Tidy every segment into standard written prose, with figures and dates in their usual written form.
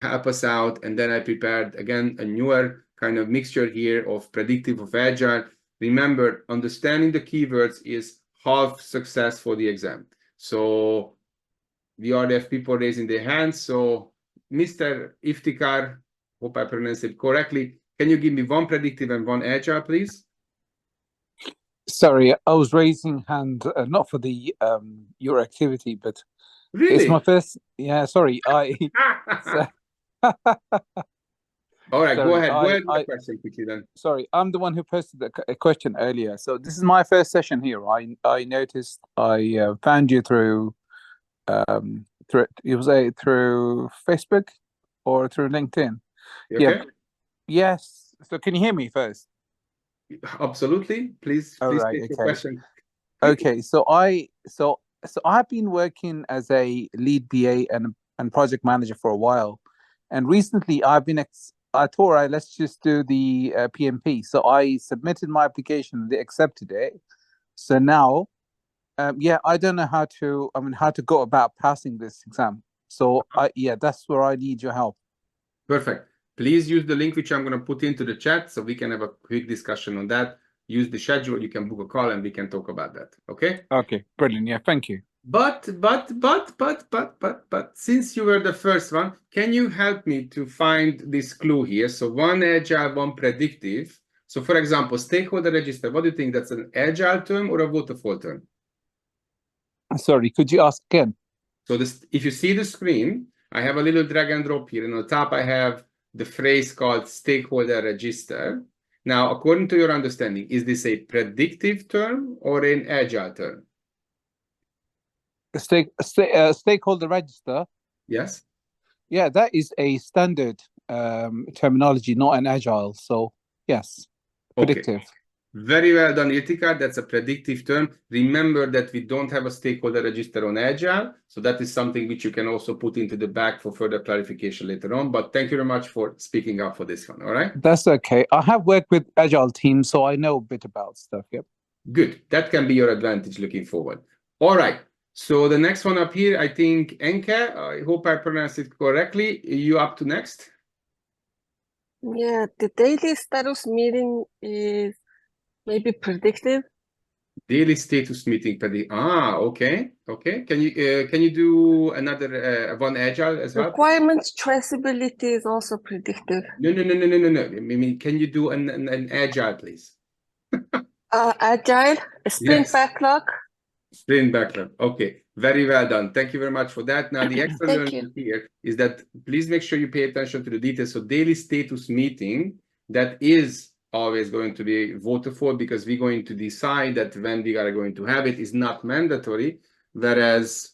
help us out. And then I prepared, again, a newer kind of mixture here of predictive of agile. Remember, understanding the keywords is half success for the exam. So we already have people raising their hands. So Mr. Iftikhar, hope I pronounced it correctly. Can you give me one predictive and one agile, please? Sorry, I was raising hand, not for the your activity, but Really? it's my first. Yeah, sorry, I. So, all right, sorry, go ahead. Go ahead with the question quickly then. Sorry, I'm the one who posted a question earlier. So this is my first session here. I noticed I found you through through Facebook or through LinkedIn. You okay? Yeah. Yes. So can you hear me first? Absolutely. Please take your question. Okay. So I've been working as a lead BA and project manager for a while, and recently I thought, all right, let's just do the PMP. So I submitted my application, they accepted it. So now, I don't know how to go about passing this exam. So that's where I need your help. Perfect. Please use the link which I'm going to put into the chat so we can have a quick discussion on that. Use the schedule. You can book a call and we can talk about that. Okay? Okay, brilliant. Yeah, thank you. But since you were the first one, can you help me to find this clue here? So one agile, one predictive. So for example, stakeholder register, what do you think? That's an agile term or a waterfall term? Sorry, could you ask again? So this, if you see the screen, I have a little drag and drop here. And on the top, I have the phrase called stakeholder register. Now, according to your understanding, is this a predictive term or an agile term? Stakeholder register. Yes. Yeah, that is a standard terminology, not an agile. So yes, predictive. Okay. Very well done, Itika. That's a predictive term. Remember that we don't have a stakeholder register on Agile. So that is something which you can also put into the back for further clarification later on. But thank you very much for speaking up for this one. All right. That's okay. I have worked with Agile teams, so I know a bit about stuff. Yep. Good. That can be your advantage looking forward. All right. So the next one up here, I think, Enke, I hope I pronounced it correctly. You up to next? Yeah, the daily status meeting is maybe predictive. Daily status meeting. Okay. Can you do another one agile as well? Requirements traceability is also predictive. No. I mean, can you do an agile, please? Agile, sprint backlog. Sprint backlog. Okay, very well done. Thank you very much for that. Now, the extra learning here is that please make sure you pay attention to the details. So daily status meeting, that is always going to be voted for because we're going to decide that when we are going to have it is not mandatory. Whereas,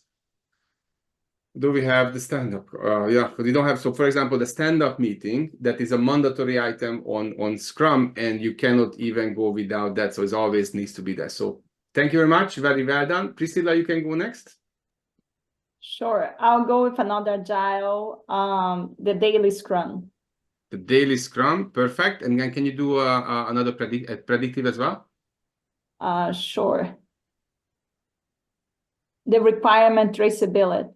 do we have the stand-up? Yeah, we don't have. So for example, the stand-up meeting, that is a mandatory item on Scrum, and you cannot even go without that. So it always needs to be there. So thank you very much. Very well done. Priscilla, you can go next. Sure. I'll go with another agile, the daily Scrum. The daily Scrum, perfect. And then can you do another predictive as well? Sure. The requirement traceability.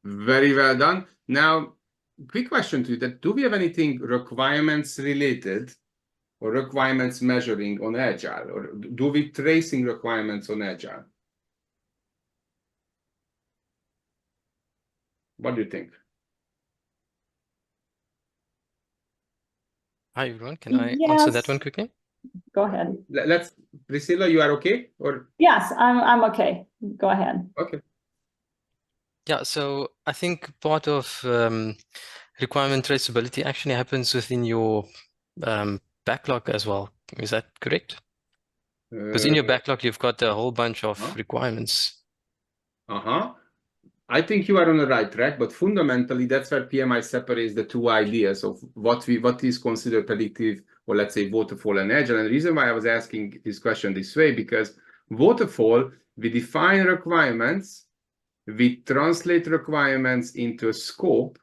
Very well done. Now, quick question to you: that do we have anything requirements related or requirements measuring on Agile, or do we tracing requirements on Agile? What do you think? Hi everyone, can I answer that one quickly? Go ahead. Priscilla, you are okay? Or yes, I'm okay. Go ahead. Okay. Yeah, so I think part of requirement traceability actually happens within your backlog as well. Is that correct? Because in your backlog, you've got a whole bunch of requirements. I think you are on the right track, but fundamentally, that's where PMI separates the two ideas of what is considered predictive, or let's say waterfall and agile. And the reason why I was asking this question this way, because waterfall, we define requirements, we translate requirements into a scope,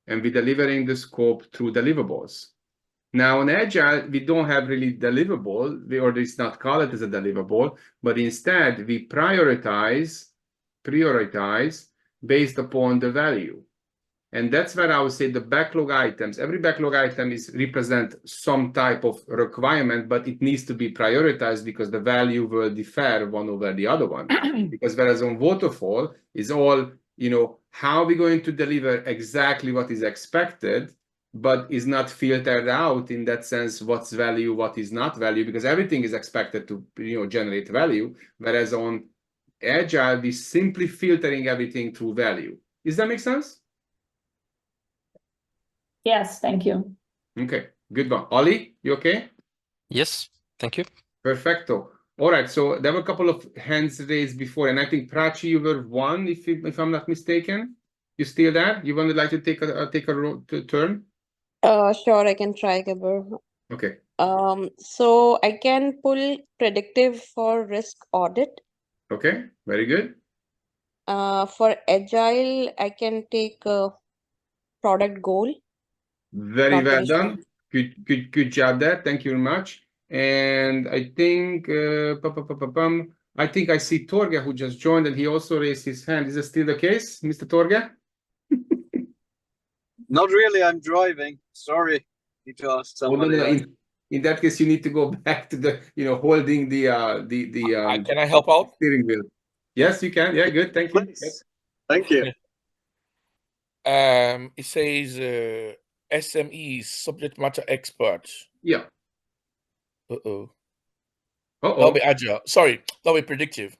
and we're delivering the scope through deliverables. Now, in Agile, we don't have really deliverable, or it's not called it as a deliverable, but instead we prioritize based upon the value. And that's where I would say the backlog items, every backlog item is represent some type of requirement, but it needs to be prioritized because the value will differ one over the other one. Because whereas on waterfall is all, you know, how are we going to deliver exactly what is expected, but is not filtered out in that sense, what's value, what is not value, because everything is expected to, you know, generate value. Whereas on Agile, we're simply filtering everything through value. Does that make sense? Yes, thank you. Okay, good one. Ollie, you okay? Yes, thank you. Perfecto. All right, so there were a couple of hands raised before, and I think Prachi, you were one, if I'm not mistaken. You still there? You would like to take a turn? Sure, I can try, Gabor. Okay. So I can pull predictive for risk audit. Okay, very good. For agile, I can take product goal. Very well Confidential. done. Good job there. Thank you very much. And I think I think I see Torge who just joined, and he also raised his hand. Is that still the case, Mr. Torge? Not really. I'm driving. Sorry. Need to ask Oh, no, somebody no, else. in that case, you need to go back to the, you know, holding the Can I help out? steering wheel. Yes, you can. Yeah, good. Thank you. Please. Yes. Thank you. It says SMEs, subject matter experts. Yeah. Uh-oh. Uh-oh. That'll be agile. Sorry, that'll be predictive.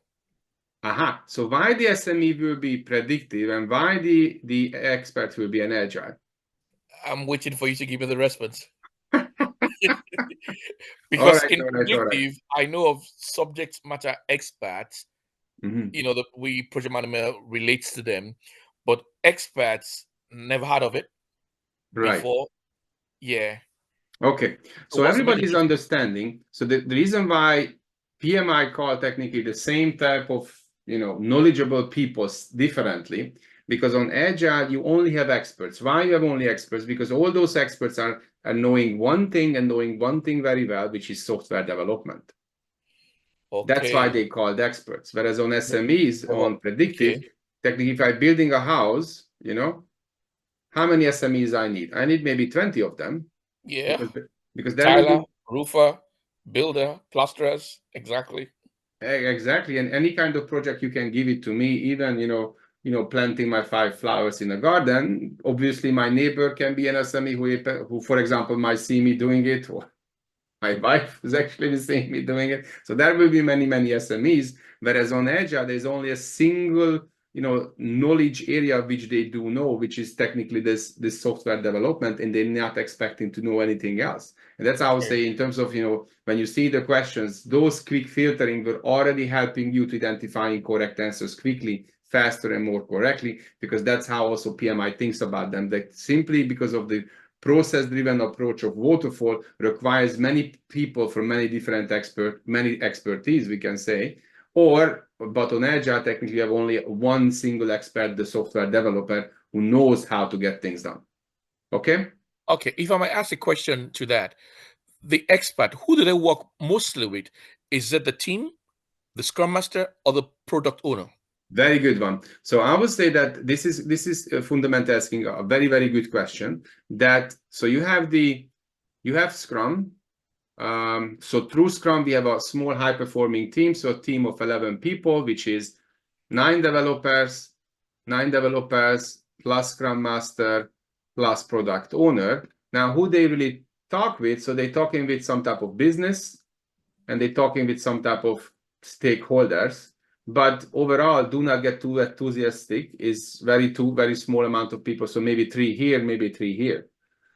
Aha. So why the SME will be predictive and why the expert will be an agile? I'm waiting for you to give me the response. All Because right, in all right, all right. predictive, I know of subject matter experts, Mhm. you know, that we project manager relates to them, but experts never heard of it Right. before. Yeah. Okay. So what's the main everybody's difference? understanding. So the reason why PMI call technically the same type of, you know, knowledgeable people differently, because on Agile, you only have experts. Why you have only experts? Because all those experts are knowing one thing and knowing one thing very well, which is software development. Okay. That's why they called experts. Whereas on SMEs, Oh, on predictive, okay. technically, if I'm building a house, you know, how many SMEs I need? I need maybe 20 of them. Yeah. Because there will Tyler, be roofer, builder, plasterers, exactly. exactly, and any kind of project you can give it to me, even you know planting my 5 flowers in a garden. Obviously, my neighbor can be an SME who, for example, might see me doing it, or my wife is actually seeing me doing it. So there will be many SMEs. Whereas on Agile, there's only a single knowledge area which they do know, which is technically this software development, and they're not expecting to know anything else. And that's how I would say, in terms of when you see the questions, those quick filtering were already helping you to identifying correct answers quickly, faster, and more correctly, because that's how also PMI thinks about them. That simply because of the process-driven approach of waterfall requires many people from many different expertise, we can say. But on Agile, technically, you have only one single expert, the software developer, who knows how to get things done. Okay? Okay, if I might ask a question to that, the expert, who do they work mostly with? Is it the team, the scrum master, or the product owner? Very good one. So I would say that this is fundamental, asking a very good question. So you have Scrum. So through Scrum, we have a small high-performing team, so a team of 11 people, which is 9 developers plus Scrum Master plus product owner. Now, who they really talk with? So they're talking with some type of business, and they're talking with some type of stakeholders. But overall, do not get too enthusiastic. It's very small amount of people. So maybe 3 here, maybe 3 here.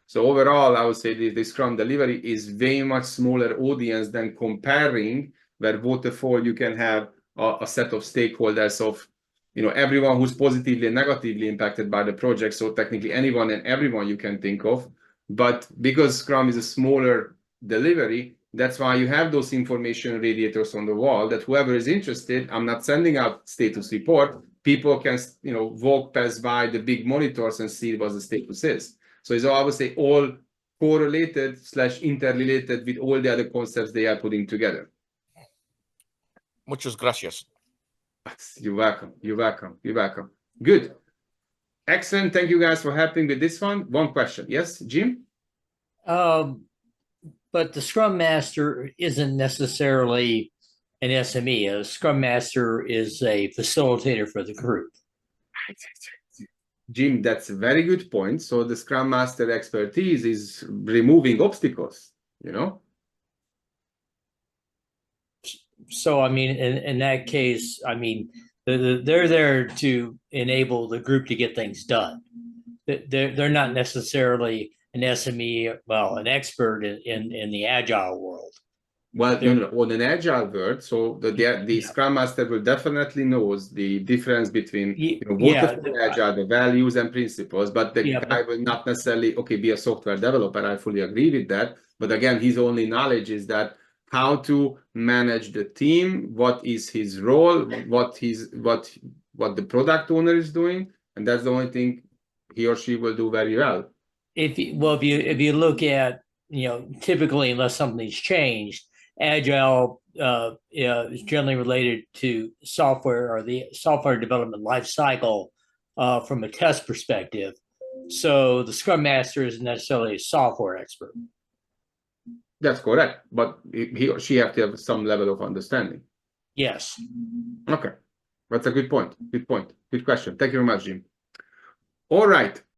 So overall, I would say the Scrum delivery is very much smaller audience than comparing where waterfall you can have a set of stakeholders of everyone who's positively and negatively impacted by the project. So technically anyone and everyone you can think of. But because Scrum is a smaller delivery, that's why you have those information radiators on the wall that whoever is interested, I'm not sending out status report. People can walk past by the big monitors and see what the status is. So it's I would say all correlated / interrelated with all the other concepts they are putting together. Muchas gracias. You're welcome. You're welcome. You're welcome. Good. Excellent. Thank you guys for helping with this one. One question. Yes, Jim? But the Scrum Master isn't necessarily an SME. A Scrum Master is a facilitator for the group. Jim, that's a very good point. So the Scrum Master expertise is removing obstacles, you know? So, I mean, in that case, I mean, they're there to enable the group to get things done. They're not necessarily an SME, well, an expert in the agile world. Well, no, on an agile world, so the Scrum Master will definitely knows the difference between waterfall agile, the values and principles, but the guy will not necessarily be a software developer. I fully agree with that. But again, his only knowledge is that how to manage the team, what is his role, what the product owner is doing, and that's the only thing he or she will do very well. If you look at, typically, unless something's changed, agile is generally related to software or the software development life cycle from a test perspective. So the Scrum Master isn't necessarily a software expert. That's correct, but he or she have to have some level of understanding. Yes. Okay, that's a good point. Good point. Good question. Thank you very much, Jim. All right.